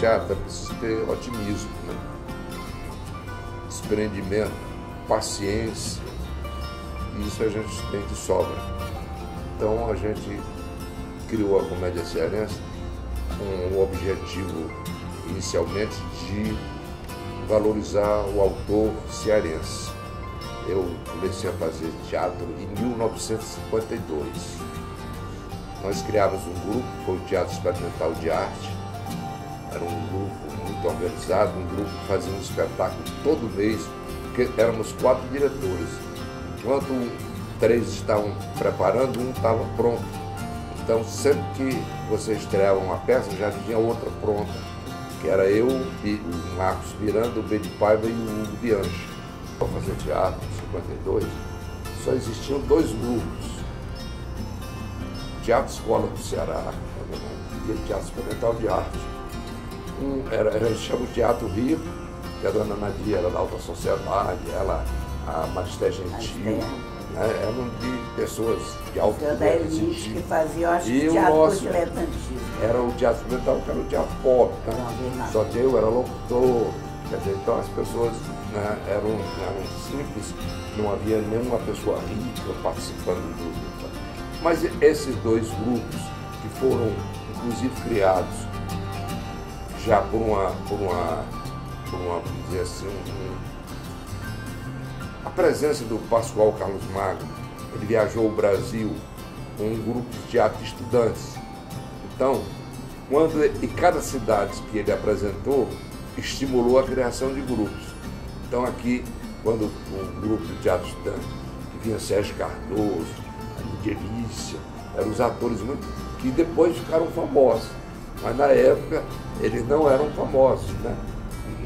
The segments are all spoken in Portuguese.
teatro é preciso ter otimismo, né? Desprendimento, paciência, e isso a gente tem de sobra. Então a gente criou a Comédia Cearense com o objetivo, inicialmente, de valorizar o autor cearense. Eu comecei a fazer teatro em 1952. Nós criamos um grupo, foi o Teatro Experimental de Arte. Era um grupo muito organizado, um grupo que fazia um espetáculo todo mês, porque éramos 4 diretores. Enquanto 3 estavam preparando, um estava pronto. Então, sempre que você estreava uma peça, já tinha outra pronta, que era eu, o Marcos Miranda, o B de Paiva e o Hugo Bianchi. Para fazer teatro, em 52, só existiam 2 grupos. Teatro Escola do Ceará e o Teatro Experimental de Arte. A gente chama o Teatro Rio, que a dona Nadia era da alta sociedade, ela, a Maristé Gentil, né, eram de pessoas de alto poder. Da elite que fazia, eu acho, e teatro o nosso diletantismo. era o Teatro Experimental, que era o teatro pobre, né? Só que eu era locutor, quer dizer, então as pessoas, né, eram simples, não havia nenhuma pessoa rica participando do grupo. Mas esses 2 grupos, que foram inclusive criados já por uma vamos dizer assim, a presença do Pascoal Carlos Magno. Ele viajou o Brasil com um grupo de teatro de estudantes. Então, e cada cidade que ele apresentou, estimulou a criação de grupos. Então aqui, quando o grupo de teatro estudante, que vinha Sérgio Cardoso, a Delícia, eram os atores que depois ficaram famosos, mas na época eles não eram famosos, né?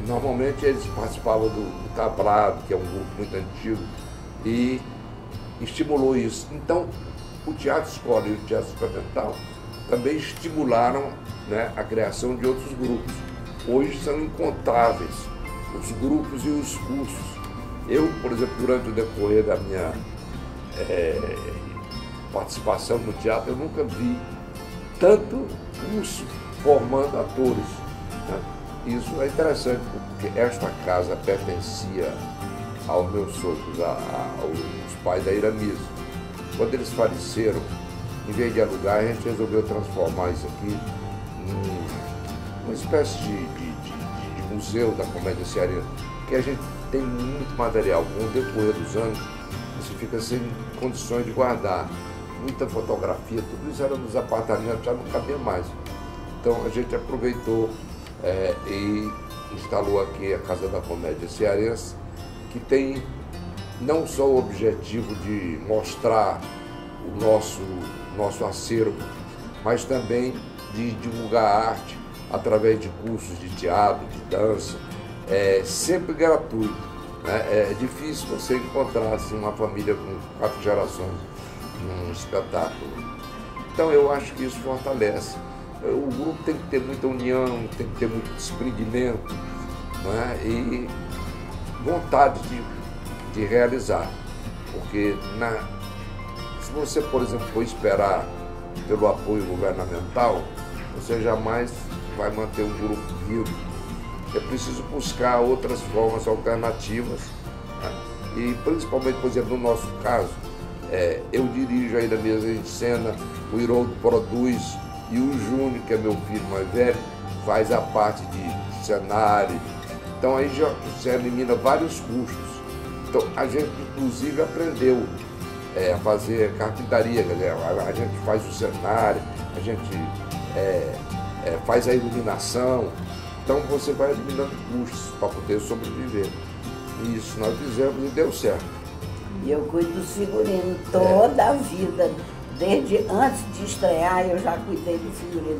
Normalmente eles participavam do Tablado, que é um grupo muito antigo, e estimulou isso. Então, o Teatro Escola e o Teatro Experimental também estimularam, né, a criação de outros grupos. Hoje são incontáveis os grupos e os cursos. Eu, por exemplo, durante o decorrer da minha participação no teatro, eu nunca vi tanto curso formando atores, né? Isso é interessante, porque esta casa pertencia aos meus sogros, aos pais da Iramis. Quando eles faleceram, em vez de alugar, a gente resolveu transformar isso aqui em uma espécie de museu da comédia cearense, porque a gente tem muito material. Com o decorrer dos anos, você fica sem condições de guardar. Muita fotografia, tudo isso era nos apartamentos, já não cabia mais. Então a gente aproveitou e instalou aqui a Casa da Comédia Cearense, que tem não só o objetivo de mostrar o nosso acervo, mas também de divulgar a arte através de cursos de teatro, de dança, sempre gratuito, né? É difícil você encontrar assim, uma família com 4 gerações num espetáculo. Então eu acho que isso fortalece. O grupo tem que ter muita união, tem que ter muito desprendimento, né? E vontade de realizar. Porque se você, por exemplo, for esperar pelo apoio governamental, você jamais vai manter um grupo vivo. É preciso buscar outras formas alternativas, né? E principalmente, por exemplo, no nosso caso, eu dirijo ainda mesmo em cena, o Iroldo produz, e o Júnior, que é meu filho mais velho, faz a parte de cenário. Então aí já se elimina vários custos. Então a gente inclusive aprendeu a fazer carpintaria, quer dizer, a gente faz o cenário, a gente faz a iluminação. Então você vai eliminando custos para poder sobreviver. E isso nós fizemos e deu certo. E eu cuido dos figurinos toda a vida. Desde antes de estrear, eu já cuidei do figurino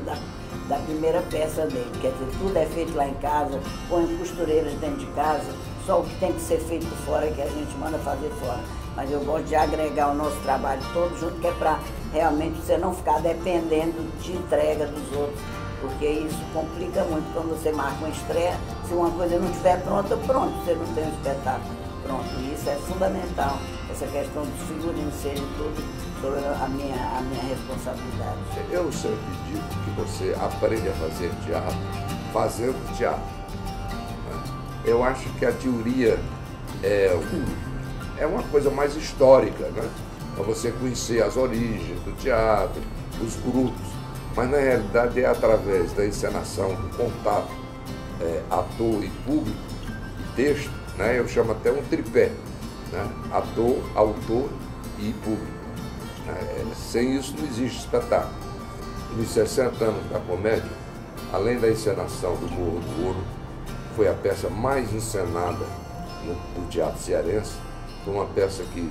da primeira peça dele. Quer dizer, tudo é feito lá em casa, põe costureiras dentro de casa, só o que tem que ser feito fora que a gente manda fazer fora. Mas eu gosto de agregar o nosso trabalho todo junto, que é para realmente você não ficar dependendo de entrega dos outros, porque isso complica muito quando você marca uma estreia. Se uma coisa não estiver pronta, pronto, você não tem um espetáculo pronto. E isso é fundamental, essa questão dos figurinos serem tudo sobre a minha responsabilidade. Eu sempre digo que você aprende a fazer teatro fazendo teatro. Eu acho que a teoria é uma coisa mais histórica, né? Para você conhecer as origens do teatro, os grupos, mas na realidade é através da encenação, do contato ator e público, e texto, né? Eu chamo até um tripé, né? Ator, autor e público. Sem isso não existe espetáculo. Nos 60 anos da comédia, além da encenação do Morro do Ouro, foi a peça mais encenada do teatro cearense, foi uma peça que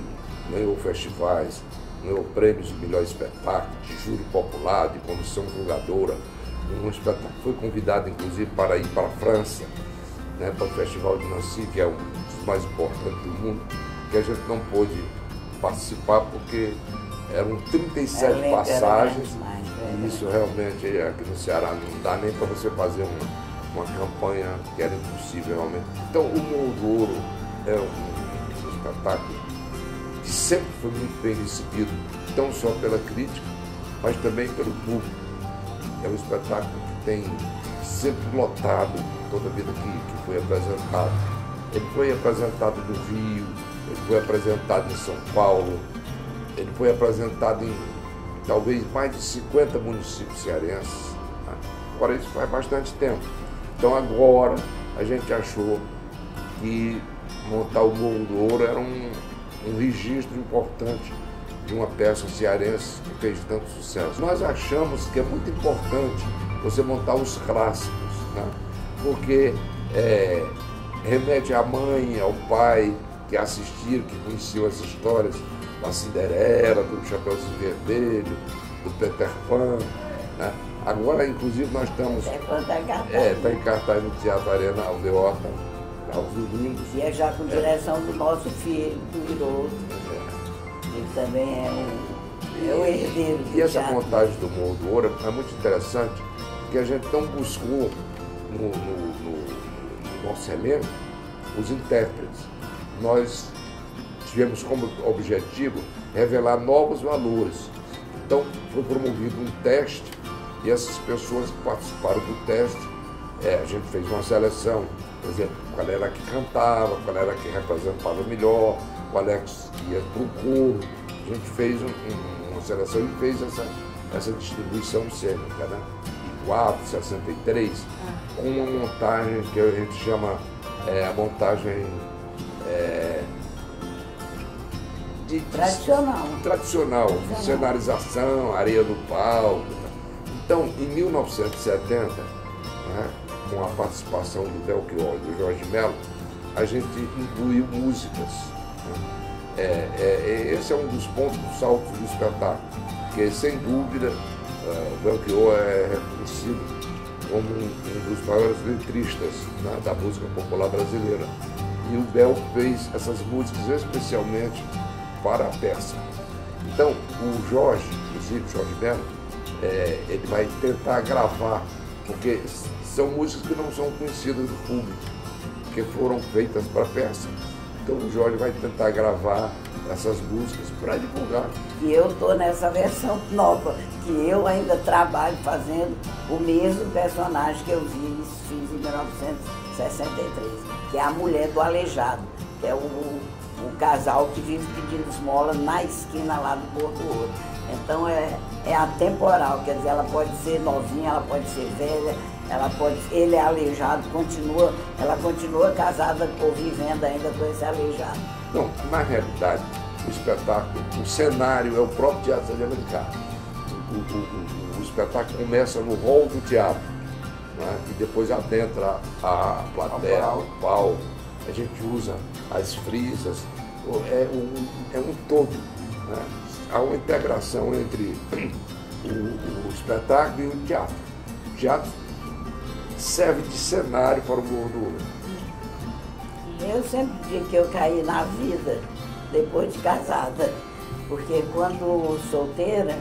ganhou festivais, ganhou prêmios de melhor espetáculo, de júri popular, de comissão julgadora. Um espetáculo foi convidado, inclusive, para ir para a França, né, para o Festival de Nancy, que é um dos mais importantes do mundo, que a gente não pôde participar porque eram 37 passagens, e isso realmente aqui no Ceará não dá nem para você fazer uma campanha que era impossível realmente. Então o Morro do Ouro é um espetáculo que sempre foi muito bem recebido, não só pela crítica, mas também pelo público. É um espetáculo que tem sempre lotado toda a vida que foi apresentado. Ele foi apresentado no Rio, ele foi apresentado em São Paulo, ele foi apresentado em talvez mais de 50 municípios cearenses. Né? Agora isso faz bastante tempo. Então agora a gente achou que montar o Morro do Ouro era um registro importante de uma peça cearense que fez tanto sucesso. Nós achamos que é muito importante você montar os clássicos, né? Porque remete à mãe, ao pai que assistiram, que conheciam as histórias da Cinderela, do Chapeuzinho Vermelho, do Peter Pan, né? Agora, inclusive, nós estamos... Está em cartaz no Teatro Arena Aldeota, aos domingos. E é já com direção do nosso filho, do Hiroto. Ele também é o herdeiro do E essa teatro. montagem do Morro do Ouro é muito interessante, porque a gente não buscou no nosso elenco os intérpretes. Nós tivemos como objetivo revelar novos valores. Então, foi promovido um teste e essas pessoas que participaram do teste, a gente fez uma seleção, por exemplo, qual era que cantava, qual era que representava melhor, qual é que ia para o coro. A gente fez uma seleção e fez essa distribuição cênica, né? 4, 63, com uma montagem que a gente chama a montagem tradicional, cenarização, areia do palco. Então, em 1970, né, com a participação do Belchior e do Jorge Melo, a gente incluiu músicas. Né? Esse é um dos pontos saltos do espetáculo, porque, sem dúvida, o Belchior é reconhecido como um dos maiores letristas, né, da música popular brasileira. E o Bel fez essas músicas especialmente para a peça. Então, o Jorge, inclusive Jorge Melo, ele vai tentar gravar, porque são músicas que não são conhecidas do público, que foram feitas para a peça. Então o Jorge vai tentar gravar essas músicas para divulgar. E eu estou nessa versão nova, que eu ainda trabalho fazendo o mesmo personagem que eu fiz em 1963, que é a mulher do aleijado, que é o casal que vive pedindo esmola na esquina lá do Morro do Ouro. Então é atemporal, quer dizer, ela pode ser novinha, ela pode ser velha, ele é aleijado, ela continua casada ou vivendo ainda com esse aleijado. Não, na realidade, o espetáculo, o cenário é o próprio Teatro de Americana. O espetáculo começa no hall do teatro, né? E depois adentra a plateia, o palco, a gente usa as frisas, é um todo, né? Há uma integração entre o espetáculo e o teatro. O teatro serve de cenário para o Morro do Ouro. Eu sempre digo que eu caí na vida depois de casada, porque quando solteira,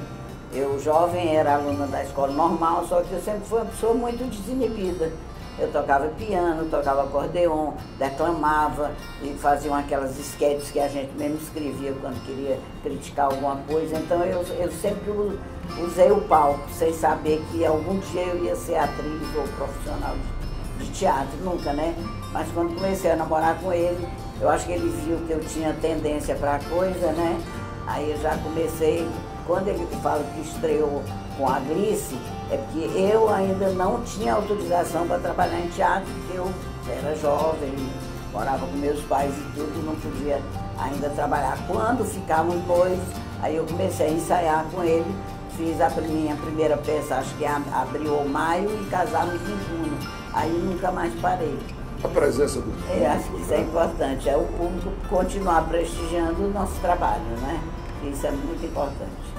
eu jovem era aluna da escola normal, só que eu sempre fui uma pessoa muito desinibida. eu tocava piano, tocava acordeon, declamava e faziam aquelas esquetes que a gente mesmo escrevia quando queria criticar alguma coisa. Então eu sempre usei o palco, sem saber que algum dia eu ia ser atriz ou profissional de teatro, nunca, né? Mas quando comecei a namorar com ele, eu acho que ele viu que eu tinha tendência para a coisa, né? Aí eu já comecei, quando ele fala que estreou com a Glice, é porque eu ainda não tinha autorização para trabalhar em teatro, porque eu era jovem, morava com meus pais e tudo, não podia ainda trabalhar. Quando ficávamos noivos, aí eu comecei a ensaiar com ele, fiz a minha primeira peça, acho que abril ou maio, e casamos em junho. Aí nunca mais parei. A presença do público. Acho que isso é importante, é o público continuar prestigiando o nosso trabalho, né? Isso é muito importante.